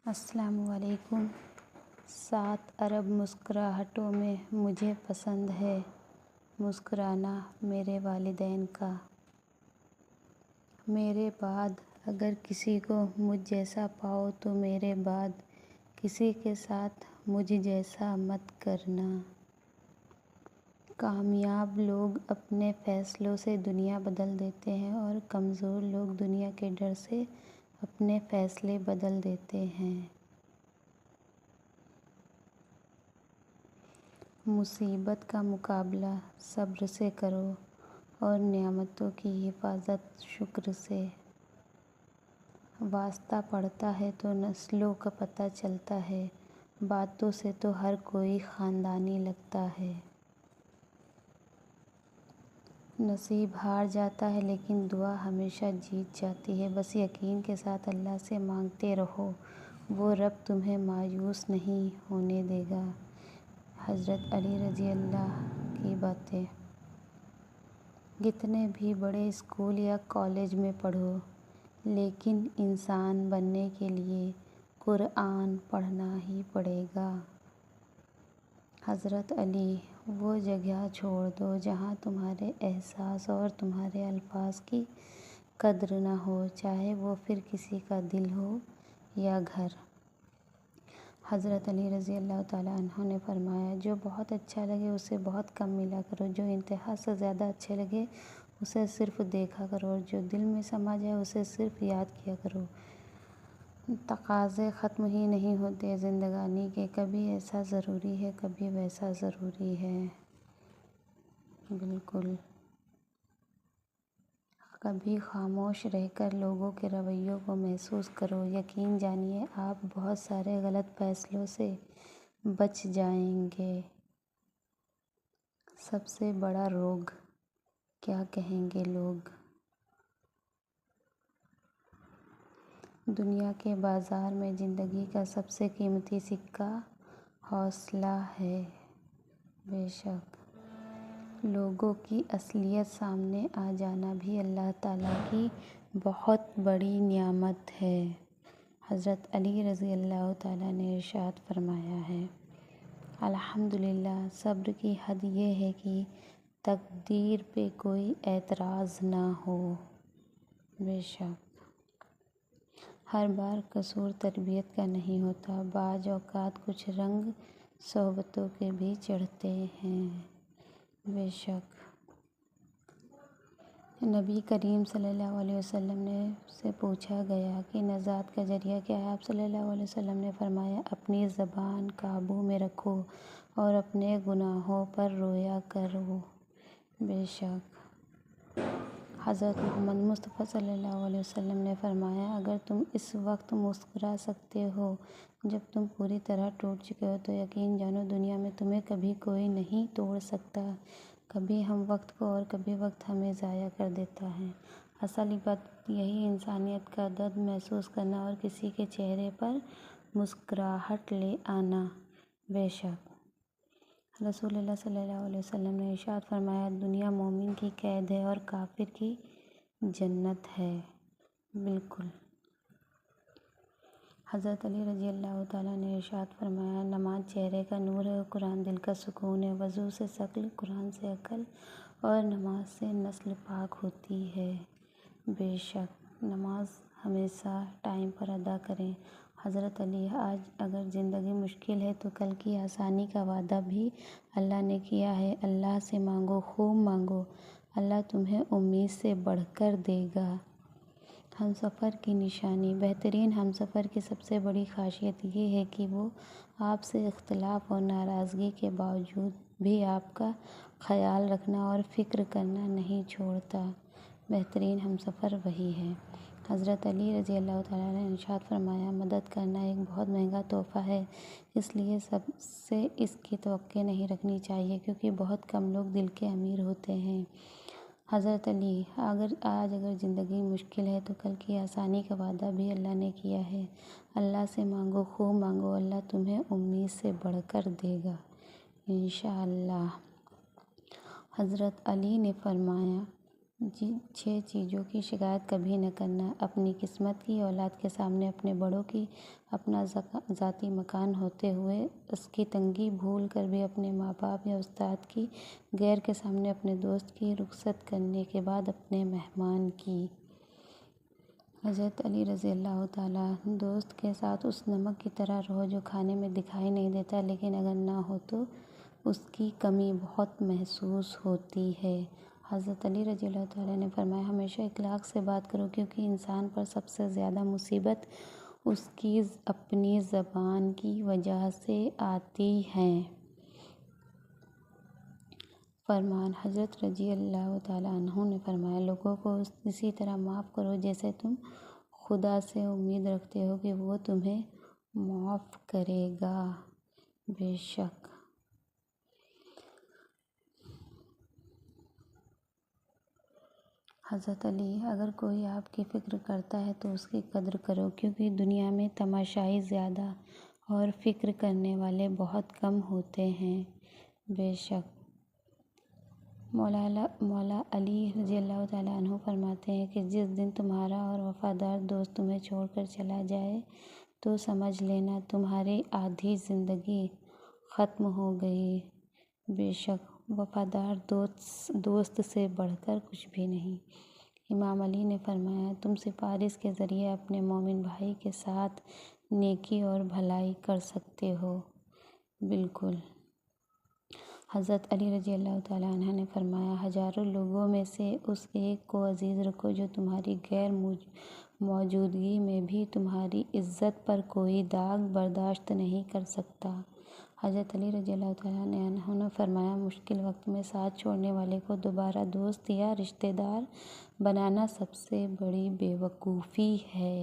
السلام علیکم۔ 7 ارب مسکراہٹوں میں مجھے پسند ہے مسکرانا میرے والدین کا۔ میرے بعد اگر کسی کو مجھ جیسا پاؤ تو میرے بعد کسی کے ساتھ مجھ جیسا مت کرنا۔ کامیاب لوگ اپنے فیصلوں سے دنیا بدل دیتے ہیں اور کمزور لوگ دنیا کے ڈر سے اپنے فیصلے بدل دیتے ہیں۔ مصیبت کا مقابلہ صبر سے کرو اور نعمتوں کی حفاظت شکر سے۔ واسطہ پڑتا ہے تو نسلوں کا پتہ چلتا ہے، باتوں سے تو ہر کوئی خاندانی لگتا ہے۔ نصیب ہار جاتا ہے لیکن دعا ہمیشہ جیت جاتی ہے۔ بس یقین کے ساتھ اللہ سے مانگتے رہو، وہ رب تمہیں مایوس نہیں ہونے دے گا۔ حضرت علی رضی اللہ کی باتیں۔ کتنے بھی بڑے اسکول یا کالج میں پڑھو، لیکن انسان بننے کے لیے قرآن پڑھنا ہی پڑے گا۔ حضرت علی: وہ جگہ چھوڑ دو جہاں تمہارے احساس اور تمہارے الفاظ کی قدر نہ ہو، چاہے وہ پھر کسی کا دل ہو یا گھر۔ حضرت علی رضی اللہ تعالیٰ عنہ نے فرمایا، جو بہت اچھا لگے اسے بہت کم ملا کرو، جو انتہا سے زیادہ اچھے لگے اسے صرف دیکھا کرو، اور جو دل میں سما جائے اسے صرف یاد کیا کرو۔ تقاضے ختم ہی نہیں ہوتے زندگانی کے، کبھی ایسا ضروری ہے، کبھی ویسا ضروری ہے۔ بالکل۔ کبھی خاموش رہ کر لوگوں کے رویوں کو محسوس کرو، یقین جانیے آپ بہت سارے غلط فیصلوں سے بچ جائیں گے۔ سب سے بڑا روگ: کیا کہیں گے لوگ؟ دنیا کے بازار میں زندگی کا سب سے قیمتی سکہ حوصلہ ہے۔ بے شک لوگوں کی اصلیت سامنے آ جانا بھی اللہ تعالیٰ کی بہت بڑی نعمت ہے۔ حضرت علی رضی اللہ تعالیٰ نے ارشاد فرمایا ہے، الحمدللہ، صبر کی حد یہ ہے کہ تقدیر پہ کوئی اعتراض نہ ہو۔ بے شک ہر بار قصور تربیت کا نہیں ہوتا، بعض اوقات کچھ رنگ صحبتوں کے بھی چڑھتے ہیں۔ بے شک نبی کریم صلی اللہ علیہ وسلم سے پوچھا گیا کہ نجات کا ذریعہ کیا ہے؟ آپ صلی اللہ علیہ وسلم نے فرمایا، اپنی زبان قابو میں رکھو اور اپنے گناہوں پر رویا کرو۔ بے شک حضرت محمد مصطفیٰ صلی اللہ علیہ وسلم نے فرمایا، اگر تم اس وقت مسکرا سکتے ہو جب تم پوری طرح ٹوٹ چکے ہو تو یقین جانو دنیا میں تمہیں کبھی کوئی نہیں توڑ سکتا۔ کبھی ہم وقت کو اور کبھی وقت ہمیں ضائع کر دیتا ہے۔ اصل بات یہی انسانیت کا درد محسوس کرنا اور کسی کے چہرے پر مسکراہٹ لے آنا۔ بے شک رسول اللہ صلی اللہ علیہ وسلم نے ارشاد فرمایا، دنیا مومن کی قید ہے اور کافر کی جنت ہے۔ بالکل حضرت علی رضی اللہ تعالیٰ نے ارشاد فرمایا، نماز چہرے کا نور ہے اور قرآن دل کا سکون ہے۔ وضو سے شکل، قرآن سے عقل اور نماز سے نسل پاک ہوتی ہے۔ بے شک نماز ہمیشہ ٹائم پر ادا کریں۔ حضرت علی: آج اگر زندگی مشکل ہے تو کل کی آسانی کا وعدہ بھی اللہ نے کیا ہے۔ اللہ سے مانگو، خوب مانگو، اللہ تمہیں امید سے بڑھ کر دے گا۔ ہمسفر کی نشانی: بہترین ہمسفر کی سب سے بڑی خاصیت یہ ہے کہ وہ آپ سے اختلاف اور ناراضگی کے باوجود بھی آپ کا خیال رکھنا اور فکر کرنا نہیں چھوڑتا۔ بہترین ہمسفر وہی ہے۔ حضرت علی رضی اللہ تعالیٰ نے ارشاد فرمایا، مدد کرنا ایک بہت مہنگا تحفہ ہے، اس لیے سب سے اس کی توقع نہیں رکھنی چاہیے کیونکہ بہت کم لوگ دل کے امیر ہوتے ہیں۔ حضرت علی: آج اگر زندگی مشکل ہے تو کل کی آسانی کا وعدہ بھی اللہ نے کیا ہے۔ اللہ سے مانگو، خوب مانگو، اللہ تمہیں امید سے بڑھ کر دے گا انشاءاللہ۔ حضرت علی نے فرمایا، 6 چیزوں کی شکایت کبھی نہ کرنا: اپنی قسمت کی، اولاد کے سامنے اپنے بڑوں کی، اپنا ذاتی مکان ہوتے ہوئے اس کی تنگی، بھول کر بھی اپنے ماں باپ یا استاد کی، غیر کے سامنے اپنے دوست کی، رخصت کرنے کے بعد اپنے مہمان کی۔ حضرت علی رضی اللہ تعالیٰ: دوست کے ساتھ اس نمک کی طرح رہو جو کھانے میں دکھائی نہیں دیتا لیکن اگر نہ ہو تو اس کی کمی بہت محسوس ہوتی ہے۔ حضرت علی رضی اللہ تعالیٰ نے فرمایا، ہمیشہ اخلاق سے بات کرو کیونکہ انسان پر سب سے زیادہ مصیبت اس کی اپنی زبان کی وجہ سے آتی ہے۔ فرمان: حضرت رضی اللہ تعالیٰ عنہ نے فرمایا، لوگوں کو اسی طرح معاف کرو جیسے تم خدا سے امید رکھتے ہو کہ وہ تمہیں معاف کرے گا۔ بے شک حضرت علی: اگر کوئی آپ کی فکر کرتا ہے تو اس کی قدر کرو کیونکہ دنیا میں تماشائی زیادہ اور فکر کرنے والے بہت کم ہوتے ہیں۔ بے شک مولا علی رضی اللہ تعالیٰ عنہ فرماتے ہیں کہ جس دن تمہارا اور وفادار دوست تمہیں چھوڑ کر چلا جائے تو سمجھ لینا تمہاری آدھی زندگی ختم ہو گئی۔ بے شک وفادار دوست سے بڑھ کر کچھ بھی نہیں۔ امام علی نے فرمایا، تم سفارش کے ذریعے اپنے مومن بھائی کے ساتھ نیکی اور بھلائی کر سکتے ہو۔ بالکل۔ حضرت علی رضی اللہ تعالیٰ عنہ نے فرمایا، ہزاروں لوگوں میں سے اس ایک کو عزیز رکھو جو تمہاری غیر موجودگی میں بھی تمہاری عزت پر کوئی داغ برداشت نہیں کر سکتا۔ حضرت علی رضی اللہ عنہ نے فرمایا، مشکل وقت میں ساتھ چھوڑنے والے کو دوبارہ دوست یا رشتہ دار بنانا سب سے بڑی بے وقوفی ہے۔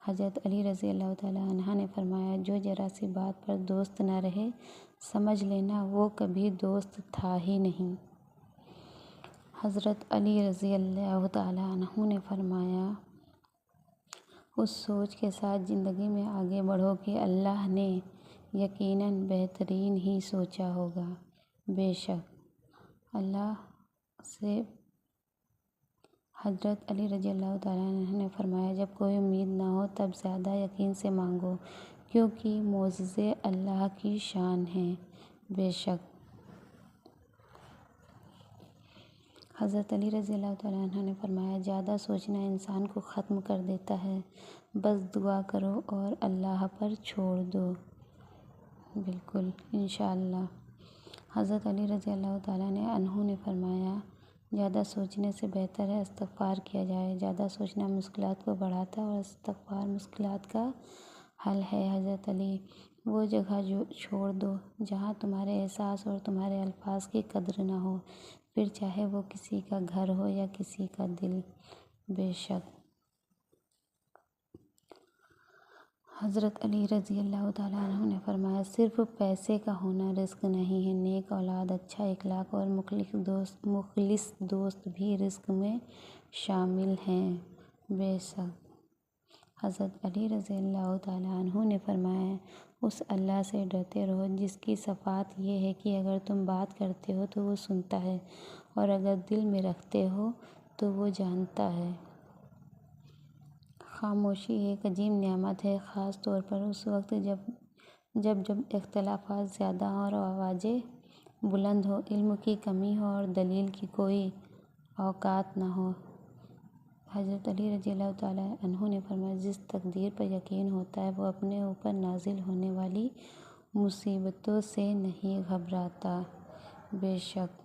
حضرت علی رضی اللہ تعالیٰ عنہ نے فرمایا، جو ذرا سی بات پر دوست نہ رہے سمجھ لینا وہ کبھی دوست تھا ہی نہیں۔ حضرت علی رضی اللہ تعالیٰ عنہ نے فرمایا، اس سوچ کے ساتھ زندگی میں آگے بڑھو کہ اللہ نے یقیناً بہترین ہی سوچا ہوگا۔ بے شک اللہ سے حضرت علی رضی اللہ تعالیٰ عنہ نے فرمایا، جب کوئی امید نہ ہو تب زیادہ یقین سے مانگو کیونکہ معجزے اللہ کی شان ہیں۔ بے شک حضرت علی رضی اللہ تعالیٰ عنہ نے فرمایا، زیادہ سوچنا انسان کو ختم کر دیتا ہے، بس دعا کرو اور اللہ پر چھوڑ دو۔ بالکل انشاءاللہ۔ حضرت علی رضی اللہ تعالیٰ عنہ نے فرمایا، زیادہ سوچنے سے بہتر ہے استغفار کیا جائے۔ زیادہ سوچنا مشکلات کو بڑھاتا ہے اور استغفار مشکلات کا حل ہے۔ حضرت علی: وہ جگہ چھوڑ دو جہاں تمہارے احساس اور تمہارے الفاظ کی قدر نہ ہو، پھر چاہے وہ کسی کا گھر ہو یا کسی کا دل۔ بے شک حضرت علی رضی اللہ تعالیٰ عنہ نے فرمایا، صرف پیسے کا ہونا رزق نہیں ہے، نیک اولاد، اچھا اخلاق اور مخلص دوست بھی رزق میں شامل ہیں۔ بے شک حضرت علی رضی اللہ تعالیٰ عنہ نے فرمایا، اس اللہ سے ڈرتے رہو جس کی صفات یہ ہے کہ اگر تم بات کرتے ہو تو وہ سنتا ہے اور اگر دل میں رکھتے ہو تو وہ جانتا ہے۔ خاموشی ایک عظیم نعمت ہے، خاص طور پر اس وقت جب اختلافات زیادہ ہوں اور آوازیں بلند ہوں، علم کی کمی ہو اور دلیل کی کوئی اوقات نہ ہو۔ حضرت علی رضی اللہ تعالیٰ عنہ نے فرمایا، جس تقدیر پر یقین ہوتا ہے وہ اپنے اوپر نازل ہونے والی مصیبتوں سے نہیں گھبراتا۔ بے شک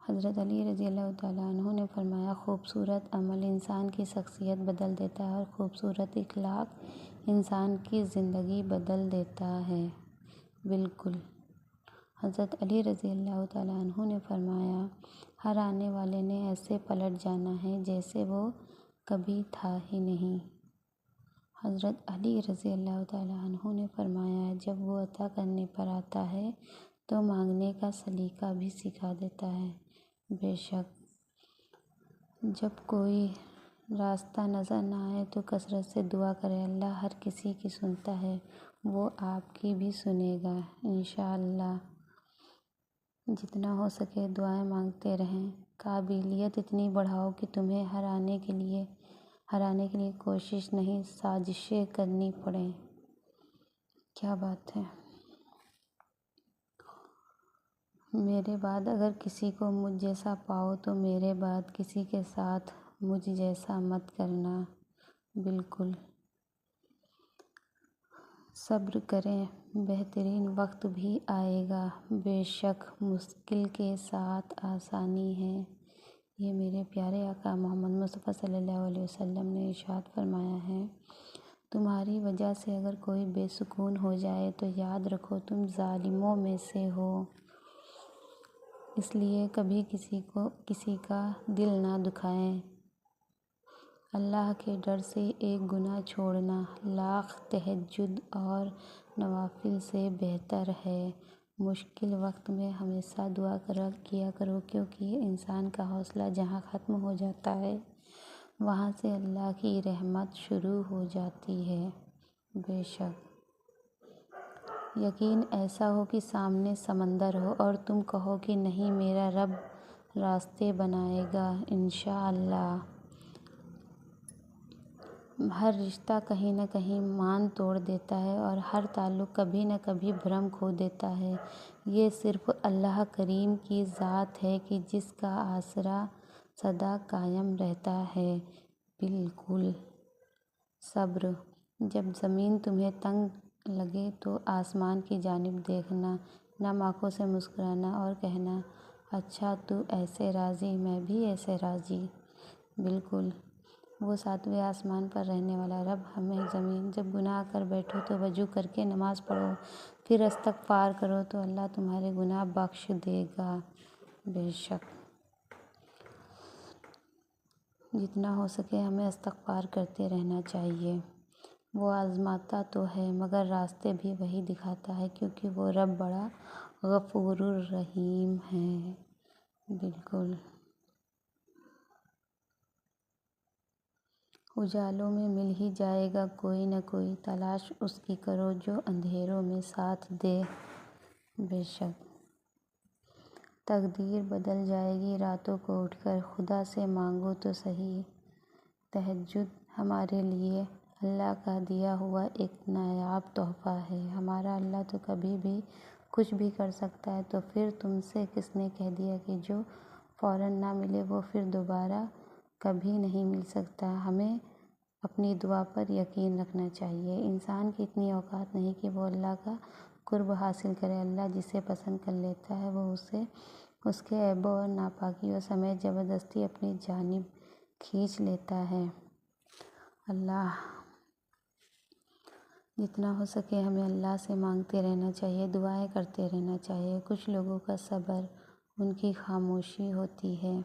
حضرت علی رضی اللہ تعالیٰ عنہ نے فرمایا، خوبصورت عمل انسان کی شخصیت بدل دیتا ہے اور خوبصورت اخلاق انسان کی زندگی بدل دیتا ہے۔ بالکل حضرت علی رضی اللہ تعالیٰ عنہ نے فرمایا، ہر آنے والے نے ایسے پلٹ جانا ہے جیسے وہ کبھی تھا ہی نہیں۔ حضرت علی رضی اللہ تعالیٰ عنہ نے فرمایا، جب وہ عطا کرنے پر آتا ہے تو مانگنے کا سلیقہ بھی سکھا دیتا ہے۔ بے شک جب کوئی راستہ نظر نہ آئے تو کثرت سے دعا کرے، اللہ ہر کسی کی سنتا ہے، وہ آپ کی بھی سنے گا انشاءاللہ۔ جتنا ہو سکے دعائیں مانگتے رہیں، قابلیت اتنی بڑھاؤ کہ تمہیں ہرانے کے لیے کوشش نہیں سازشیں کرنی پڑیں۔ کیا بات ہے! میرے بعد اگر کسی کو مجھ جیسا پاؤ تو میرے بعد کسی کے ساتھ مجھ جیسا مت کرنا۔ بالکل، صبر کریں، بہترین وقت بھی آئے گا، بے شک مشکل کے ساتھ آسانی ہے۔ یہ میرے پیارے آقا محمد مصطفیٰ صلی اللہ علیہ وسلم نے ارشاد فرمایا ہے۔ تمہاری وجہ سے اگر کوئی بے سکون ہو جائے تو یاد رکھو تم ظالموں میں سے ہو، اس لیے کبھی کسی کا دل نہ دکھائیں۔ اللہ کے ڈر سے ایک گناہ چھوڑنا لاکھ تہجد اور نوافل سے بہتر ہے۔ مشکل وقت میں ہمیشہ دعا کیا کرو، کیونکہ انسان کا حوصلہ جہاں ختم ہو جاتا ہے وہاں سے اللہ کی رحمت شروع ہو جاتی ہے۔ بے شک یقین ایسا ہو کہ سامنے سمندر ہو اور تم کہو کہ نہیں، میرا رب راستے بنائے گا انشاءاللہ۔ ہر رشتہ کہیں نہ کہیں مان توڑ دیتا ہے اور ہر تعلق کبھی نہ کبھی بھرم کھو دیتا ہے۔ یہ صرف اللہ کریم کی ذات ہے کہ جس کا آسرا سدا قائم رہتا ہے۔ بالکل، صبر۔ جب زمین تمہیں تنگ لگے تو آسمان کی جانب دیکھنا، نم آنکھوں سے مسکرانا اور کہنا، اچھا تو ایسے راضی، میں بھی ایسے راضی۔ بالکل، وہ ساتویں آسمان پر رہنے والا رب ہمیں جب گناہ کر بیٹھو تو وضو کر کے نماز پڑھو، پھر استغفار کرو تو اللہ تمہارے گناہ بخش دے گا۔ بے شک جتنا ہو سکے ہمیں استغفار کرتے رہنا چاہیے۔ وہ آزماتا تو ہے مگر راستے بھی وہی دکھاتا ہے، کیونکہ وہ رب بڑا غفور الرحیم ہے۔ بالکل، اجالوں میں مل ہی جائے گا کوئی نہ کوئی، تلاش اس کی کرو جو اندھیروں میں ساتھ دے۔ بے شک تقدیر بدل جائے گی راتوں کو اٹھ کر، خدا سے مانگو تو صحیح۔ تہجد ہمارے لیے اللہ کا دیا ہوا ایک نایاب تحفہ ہے۔ ہمارا اللہ تو کبھی بھی کچھ بھی کر سکتا ہے، تو پھر تم سے کس نے کہہ دیا کہ جو فوراً نہ ملے وہ پھر دوبارہ کبھی نہیں مل سکتا۔ ہمیں اپنی دعا پر یقین رکھنا چاہیے۔ انسان کی اتنی اوقات نہیں کہ وہ اللہ کا قرب حاصل کرے۔ اللہ جسے پسند کر لیتا ہے وہ اسے اس کے عیبوں اور ناپاکیوں سمیت زبردستی اپنی جانب کھینچ لیتا ہے۔ اللہ جتنا ہو سکے ہمیں اللہ سے مانگتے رہنا چاہیے، دعائیں کرتے رہنا چاہیے۔ کچھ لوگوں کا صبر ان کی خاموشی ہوتی ہے۔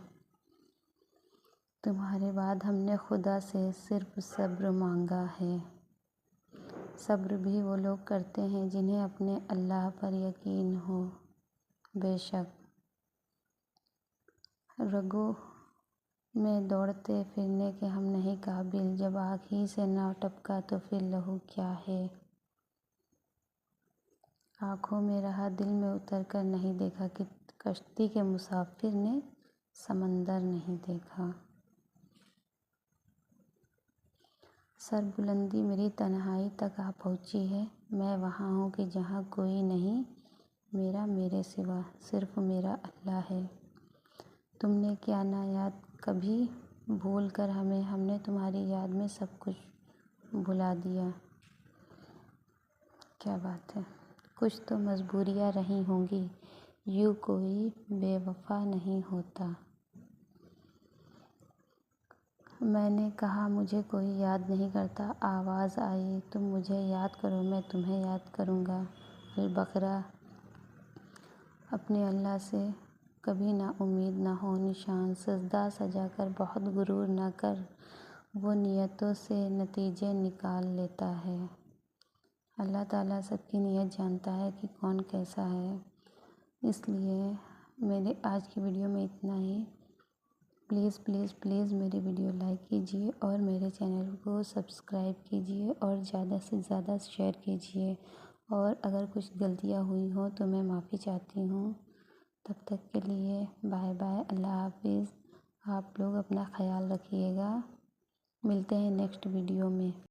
تمہارے بعد ہم نے خدا سے صرف صبر مانگا ہے۔ صبر بھی وہ لوگ کرتے ہیں جنہیں اپنے اللہ پر یقین ہو۔ بے شک رگوں میں دوڑتے پھرنے کے ہم نہیں قابل، جب آنکھ ہی سے نہ ٹپکا تو پھر لہو کیا ہے۔ آنکھوں میں رہا دل میں اتر کر نہیں دیکھا کہ کشتی کے مسافر نے سمندر نہیں دیکھا۔ سر بلندی میری تنہائی تک آ پہنچی ہے، میں وہاں ہوں کہ جہاں کوئی نہیں میرا میرے سوا، صرف میرا اللہ ہے۔ تم نے کیا نہ یاد کبھی بھول کر ہم نے تمہاری یاد میں سب کچھ بھلا دیا۔ کیا بات ہے! کچھ تو مجبوریاں رہی ہوں گی، یوں کوئی بے وفا نہیں ہوتا۔ میں نے کہا مجھے کوئی یاد نہیں کرتا، آواز آئی تم مجھے یاد کرو میں تمہیں یاد کروں گا۔ البقرہ۔ اپنے اللہ سے کبھی نا امید نہ ہو، نشان سجدہ سجا کر بہت غرور نہ کر، وہ نیتوں سے نتیجے نکال لیتا ہے۔ اللہ تعالیٰ سب کی نیت جانتا ہے کہ کون کیسا ہے۔ اس لیے میرے آج کی ویڈیو میں اتنا ہی۔ پلیز پلیز پلیز میری ویڈیو لائک کیجیے اور میرے چینل کو سبسکرائب کیجیے اور زیادہ سے زیادہ شیئر کیجیے، اور اگر کچھ غلطیاں ہوئی ہوں تو میں معافی چاہتی ہوں۔ تب تک کے لیے بائے بائے، اللہ حافظ۔ آپ لوگ اپنا خیال رکھیے گا، ملتے ہیں نیکسٹ ویڈیو میں۔